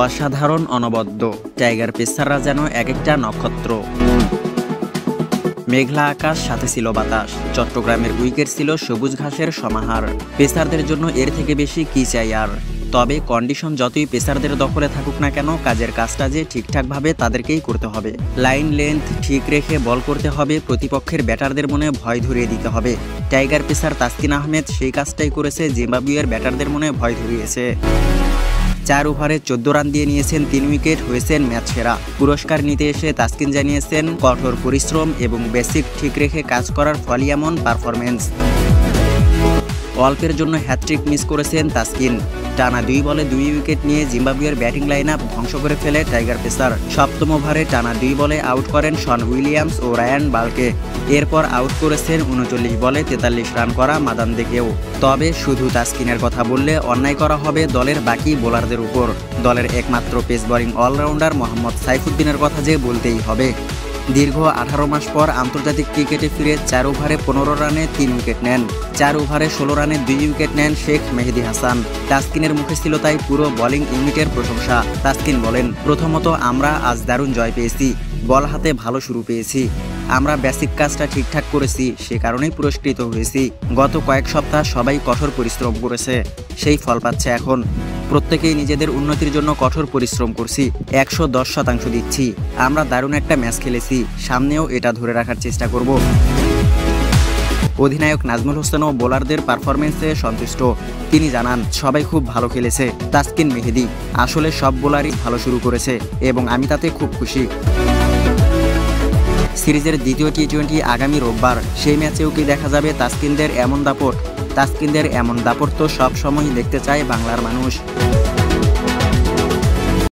অসাধারণ অনবদ্য টাইগার পেসাররা যেন এক একটা নক্ষত্র। মেঘলা আকাশ, সাথে ছিল বাতাস। চট্টগ্রামের উইকেট ছিল সবুজ ঘাসের সমাহার। পেসারদের জন্য এর থেকে বেশি কি চাই আর। তবে কন্ডিশন যতই পেসারদের দখলে থাকুক না কেন, কাজের কাজটা যে ঠিকঠাকভাবে তাদেরকেই করতে হবে। লাইন লেন্থ ঠিক রেখে বল করতে হবে, প্রতিপক্ষের ব্যাটারদের মনে ভয় ধরিয়ে দিতে হবে। টাইগার পেসার তাসকিন আহমেদ সেই কাজটাই করেছে, জিম্বাবুয়ের ব্যাটারদের মনে ভয় ধরিয়েছে। 4 ওভারে 14 রান দিয়ে নিয়েছেন 3 উইকেট, হয়েছেন ম্যাচ সেরা। পুরস্কার নিতে এসে তাসকিন জানিয়েছেন, কঠোর পরিশ্রম এবং বেসিক ঠিক রেখে কাজ করার ফলই এমন পারফরমেন্স। অল্পের জন্য হ্যাটট্রিক মিস করেছেন তাসকিন। টানা 2 বলে 2 উইকেট নিয়ে জিম্বাবুয়ের ব্যাটিং লাইন আপ ধ্বংস করে ফেলে টাইগার পেসার। 7ম ওভারে টানা 2 বলে আউট করেন শন উইলিয়ামস ও রায়ান বালকে। এরপর আউট করেছেন 39 বলে 43 রান করা মাদানদেকেও। তবে শুধু তাসকিনের কথা বললে অন্যায় করা হবে দলের বাকি বোলারদের উপর। দলের একমাত্র পেস বোলিং অলরাউন্ডার মোহাম্মদ সাইফুদ্দিনের কথা যে বলতেই হবে। দীর্ঘ 18 মাস পর আন্তর্জাতিক ক্রিকেটে ফিরে 4 ওভারে 15 রানে 3 উইকেট নেন। 4 ওভারে 16 রানে 2 উইকেট নেন শেখ মেহেদী হাসান। তাসকিনের মুখে ছিল তাই পুরো বোলিং ইউনিটের প্রশংসা। তাসকিন বলেন, প্রথমত আমরা আজ দারুণ জয় পেয়েছি, বল হাতে ভালো শুরু পেয়েছি। আমরা বেসিক কাজটা ঠিকঠাক করেছি, সে কারণেই পুরস্কৃত হয়েছি। গত কয়েক সপ্তাহ সবাই কঠোর পরিশ্রম করেছে, সেই ফল পাচ্ছে এখন। প্রত্যেকেই নিজেদের উন্নতির জন্য কঠোর পরিশ্রম করছি, 110% দিচ্ছি। আমরা দারুণ একটা ম্যাচ খেলেছি, সামনেও এটা ধরে রাখার চেষ্টা করব। অধিনায়ক নাজমুল হোসেনও বোলারদের পারফরমেন্সে সন্তুষ্ট। তিনি জানান, সবাই খুব ভালো খেলেছে। তাসকিন, মেহেদী, আসলে সব বোলারই ভালো শুরু করেছে এবং আমি তাতে খুব খুশি। সিরিজের দ্বিতীয় টি-20 আগামী রোববার, সেই ম্যাচেও কি দেখা যাবে তাসকিনদের এমন দাপট? তাসকিনদের এমন দাপট তো সব সময়ই দেখতে চায় বাংলার মানুষ।